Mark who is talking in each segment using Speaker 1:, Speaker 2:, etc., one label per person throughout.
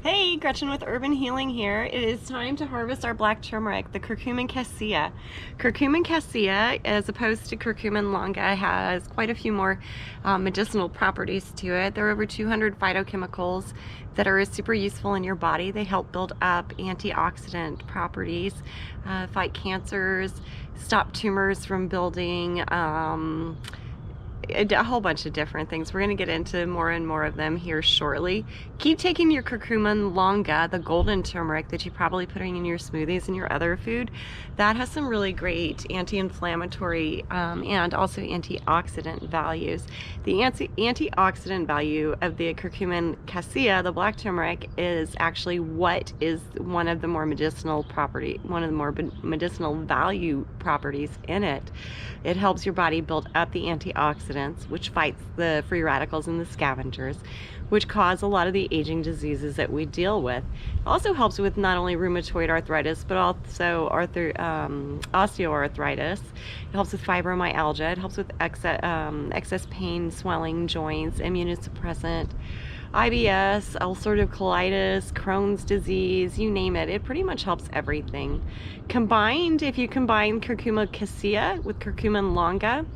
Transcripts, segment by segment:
Speaker 1: Hey, Gretchen with Urban Healing here. It is time to harvest our black turmeric, the Curcuma Caesia. Curcuma Caesia, as opposed to Curcuma Longa, has quite a few more medicinal properties to it. There are over 200 phytochemicals that are super useful in your body. They help build up antioxidant properties, fight cancers, stop tumors from building, a whole bunch of different things. We're going to get into more and more of them here shortly. Keep taking your Curcuma Longa, the golden turmeric that you're probably putting in your smoothies and your other food. That has some really great anti-inflammatory and also antioxidant values. The antioxidant value of the Curcuma Caesia, the black turmeric, is actually what is one of the more medicinal value properties in it. It helps your body build up the antioxidants, which fights the free radicals and the scavengers, which cause a lot of the aging diseases that we deal with. It also helps with not only rheumatoid arthritis, but also osteoarthritis. It helps with fibromyalgia. It helps with excess pain, swelling, joints, immunosuppressant, IBS, ulcerative colitis, Crohn's disease, you name it. It pretty much helps everything. Combined, if you combine Curcuma Caesia with Curcuma Longa,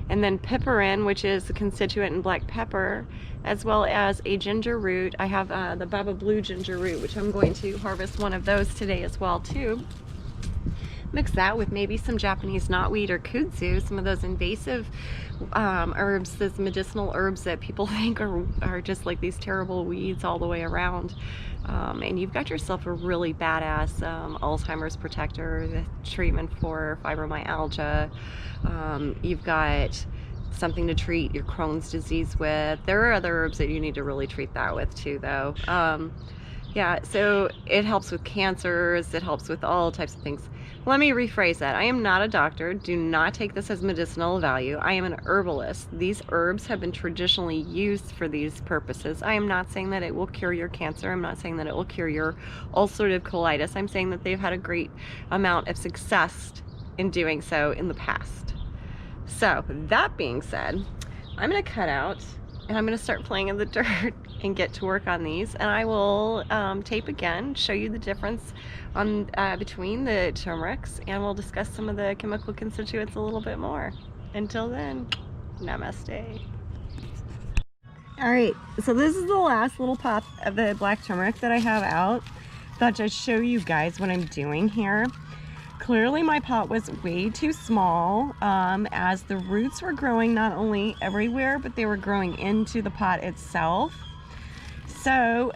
Speaker 1: and then piperin, which is a constituent in black pepper, as well as a ginger root. I have the Baba Blue ginger root, which I'm going to harvest one of those today as well too. Mix that with maybe some Japanese knotweed or kudzu, some of those invasive herbs, those medicinal herbs that people think are just like these terrible weeds all the way around. And you've got yourself a really badass Alzheimer's protector, the treatment for fibromyalgia. You've got something to treat your Crohn's disease with. There are other herbs that you need to really treat that with too, though. Yeah, so it helps with cancers, it helps with all types of things. Let me rephrase that. I am not a doctor. Do not take this as medicinal value. I am an herbalist. These herbs have been traditionally used for these purposes. I am not saying that it will cure your cancer. I'm not saying that it will cure your ulcerative colitis. I'm saying that they've had a great amount of success in doing so in the past. So that being said, I'm going to cut out and I'm going to start playing in the dirt and get to work on these, and I will tape again, show you the difference on between the turmerics, and we'll discuss some of the chemical constituents a little bit more. Until then, namaste. Alright, so this is the last little pop of the black turmeric that I have out. Thought I'd show you guys what I'm doing here. Clearly my pot was way too small, as the roots were growing not only everywhere, but they were growing into the pot itself. So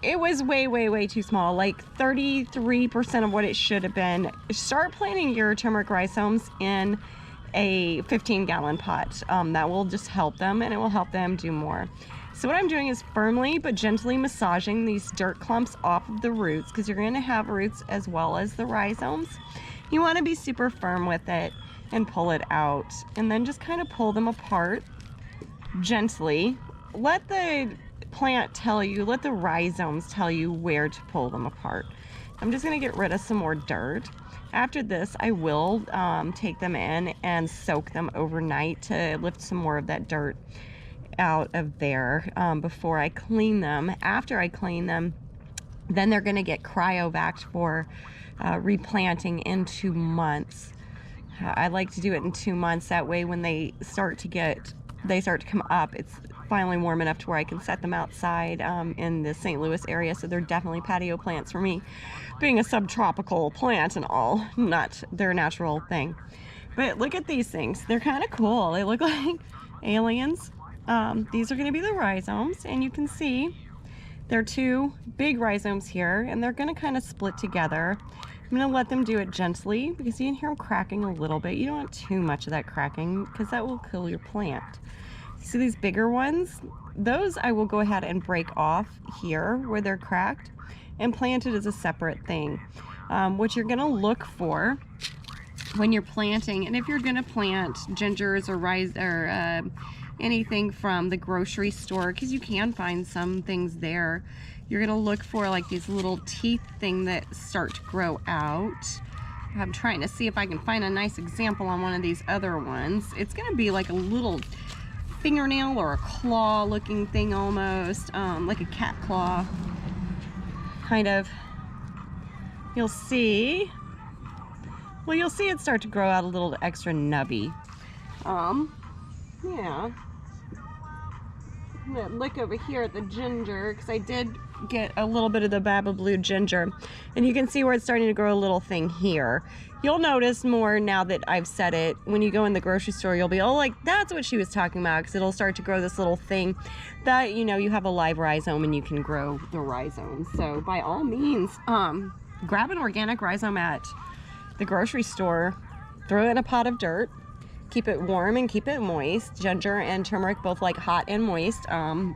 Speaker 1: it was way too small, like 33% of what it should have been. Start planting your turmeric rhizomes in a 15-gallon pot. That will just help them, and it will help them do more. So what I'm doing is firmly but gently massaging these dirt clumps off of the roots, because you're going to have roots as well as the rhizomes. You want to be super firm with it and pull it out, and then just kind of pull them apart gently. Let the plant tell you, let the rhizomes tell you where to pull them apart. I'm just going to get rid of some more dirt. After this, I will take them in and soak them overnight to lift some more of that dirt out of there before I clean them. After I clean them, then they're going to get cryovac for replanting in 2 months. I like to do it in 2 months. That way when they start to come up, it's finally warm enough to where I can set them outside in the St. Louis area. So they're definitely patio plants for me, being a subtropical plant and all, not their natural thing. But look at these things. They're kind of cool. They look like aliens. These are going to be the rhizomes, and you can see there are 2 big rhizomes here, and they're going to kind of split together. I'm going to let them do it gently, because you can hear them cracking a little bit. You don't want too much of that cracking, because that will kill your plant. See these bigger ones? Those I will go ahead and break off here where they're cracked and plant it as a separate thing. What you're going to look for when you're planting, and if you're going to plant gingers or anything from the grocery store, because you can find some things there, you're going to look for like these little teeth thing that start to grow out. I'm trying to see if I can find a nice example on one of these other ones. It's going to be like a little fingernail or a claw looking thing almost, like a cat claw, kind of. You'll see it start to grow out a little extra nubby. Yeah. I'm gonna look over here at the ginger, because I did get a little bit of the Baba Blue ginger, and you can see where it's starting to grow a little thing here. You'll notice more now that I've said it. When you go in the grocery store, you'll be, oh, like, that's what she was talking about, because it'll start to grow this little thing that, you know, you have a live rhizome and you can grow the rhizome. So by all means, grab an organic rhizome at the grocery store, throw it in a pot of dirt, keep it warm and keep it moist. Ginger and turmeric both like hot and moist.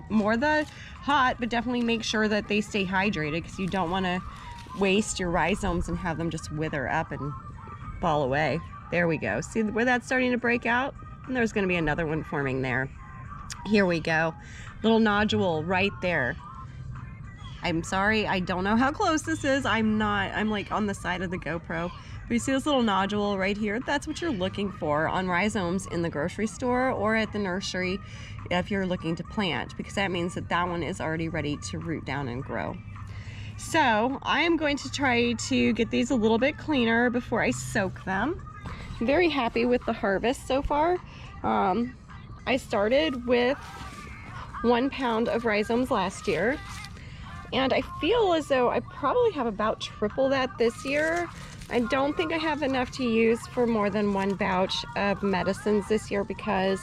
Speaker 1: More the hot, but definitely make sure that they stay hydrated, because you don't want to waste your rhizomes and have them just wither up and fall away. There we go. See where that's starting to break out? And there's going to be another one forming there. Here we go. Little nodule right there. I'm sorry, I don't know how close this is. I'm like on the side of the GoPro. But you see this little nodule right here? That's what you're looking for on rhizomes in the grocery store or at the nursery if you're looking to plant, because that means that that one is already ready to root down and grow. So I am going to try to get these a little bit cleaner before I soak them. I'm very happy with the harvest so far. I started with 1 pound of rhizomes last year, and I feel as though I probably have about triple that this year. I don't think I have enough to use for more than 1 batch of medicines this year, because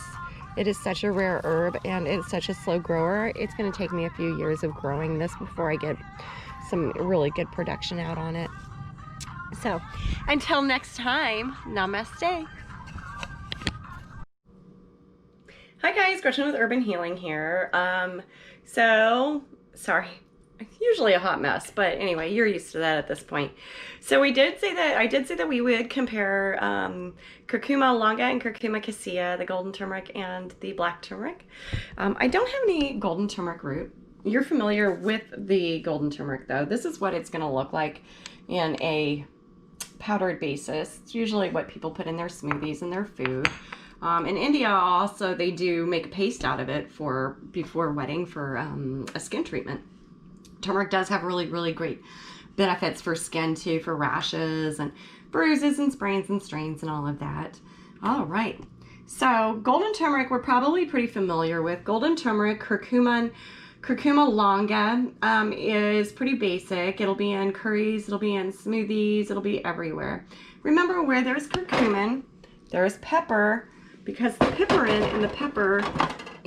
Speaker 1: it is such a rare herb and it's such a slow grower. It's going to take me a few years of growing this before I get some really good production out on it. So until next time, namaste. Hi guys, Gretchen with Urban Healing here. Sorry. Usually a hot mess, but anyway, you're used to that at this point. So I did say that we would compare Curcuma Longa and Curcuma Caesia, the golden turmeric and the black turmeric. I don't have any golden turmeric root. You're familiar with the golden turmeric though. This is what it's going to look like in a powdered basis. It's usually what people put in their smoothies and their food. In India also, they do make a paste out of it before wetting for a skin treatment. Turmeric does have really, really great benefits for skin too, for rashes and bruises and sprains and strains and all of that. All right. So golden turmeric, we're probably pretty familiar with. Golden turmeric, Curcuma Longa is pretty basic. It'll be in curries, it'll be in smoothies, it'll be everywhere. Remember, where there's curcumin, there's pepper, because the piperin in the pepper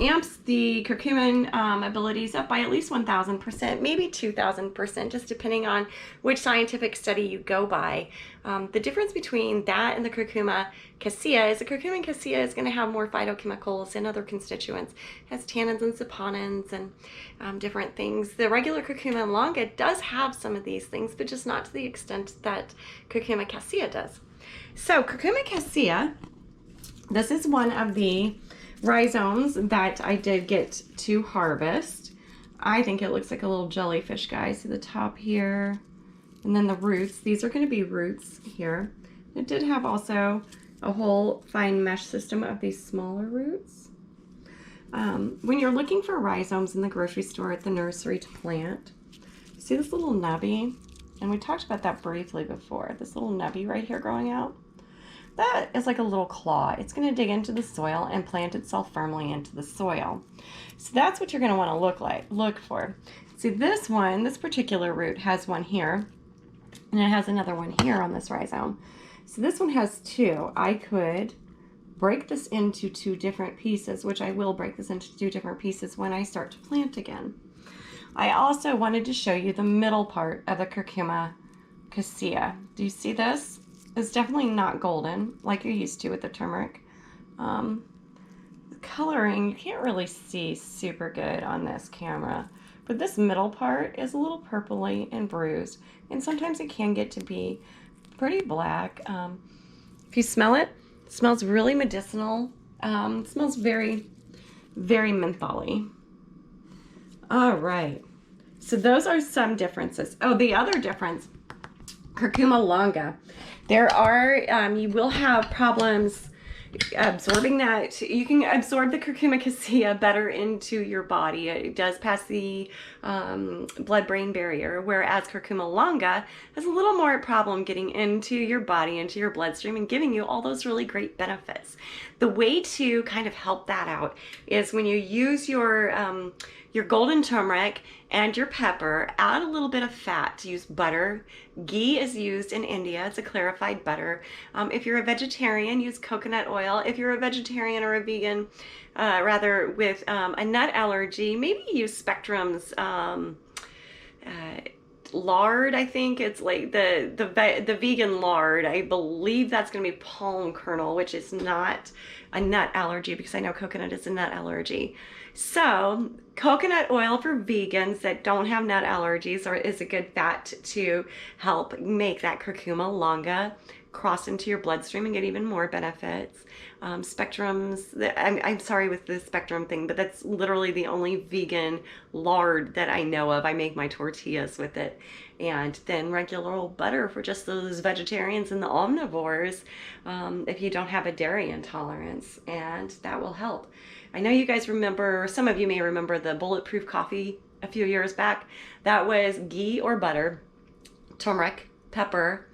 Speaker 1: amps the curcumin abilities up by at least 1,000%, maybe 2,000%, just depending on which scientific study you go by. The difference between that and the Curcuma Caesia is the Curcuma Caesia is going to have more phytochemicals and other constituents. It has tannins and saponins and different things. The regular Curcuma Longa does have some of these things, but just not to the extent that Curcuma Caesia does. So Curcuma Caesia, this is one of the rhizomes that I did get to harvest. I think it looks like a little jellyfish, guys. See the top here, and then the roots. These are going to be roots here. It did have also a whole fine mesh system of these smaller roots. When you're looking for rhizomes in the grocery store at the nursery to plant, see this little nubby? And we talked about that briefly before. This little nubby right here growing out. That is like a little claw. It's going to dig into the soil and plant itself firmly into the soil. So that's what you're going to want to look for. See, this one, this particular root has one here, and it has another one here on this rhizome. So this one has two. I could break this into 2 different pieces, which I will break this into 2 different pieces when I start to plant again. I also wanted to show you the middle part of the Curcuma Caesia. Do you see this? It's definitely not golden like you're used to with the turmeric. The coloring, you can't really see super good on this camera, but this middle part is a little purpley and bruised, and sometimes it can get to be pretty black. If you smell it, it smells really medicinal. It smells very, very mentholy. All right, so those are some differences. Oh, the other difference, Curcuma Longa. There are, you will have problems absorbing that, you can absorb the Curcuma Caesia better into your body. It does pass the blood-brain barrier, whereas Curcuma Longa has a little more problem getting into your body, into your bloodstream, and giving you all those really great benefits. The way to kind of help that out is when you use your golden turmeric and your pepper, add a little bit of fat. Use butter. Ghee is used in India. It's a clarified butter. If you're a vegetarian, use coconut oil. If you're a vegetarian or a vegan, rather with a nut allergy, maybe use Spectrum's lard. I think it's like the vegan lard. I believe that's going to be palm kernel, which is not a nut allergy, because I know coconut is a nut allergy. So coconut oil for vegans that don't have nut allergies is a good fat to help make that Curcuma Longa cross into your bloodstream and get even more benefits. Spectrums, I'm sorry with the Spectrum thing, but that's literally the only vegan lard that I know of. I make my tortillas with it. And then regular old butter for just those vegetarians and the omnivores, if you don't have a dairy intolerance, and that will help. I know you guys remember, some of you may remember the bulletproof coffee a few years back. That was ghee or butter, turmeric, pepper,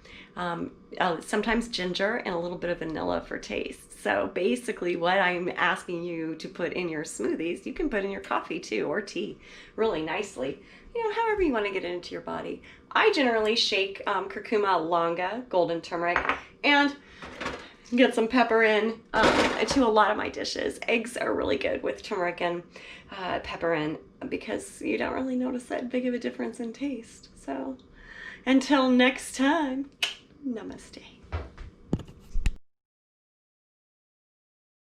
Speaker 1: sometimes ginger, and a little bit of vanilla for taste. So basically what I'm asking you to put in your smoothies, you can put in your coffee too, or tea, really nicely. You know, however you want to get it into your body. I generally shake Curcuma Longa, golden turmeric, and get some pepper in to a lot of my dishes. Eggs are really good with turmeric and pepper in, because you don't really notice that big of a difference in taste. So until next time, namaste.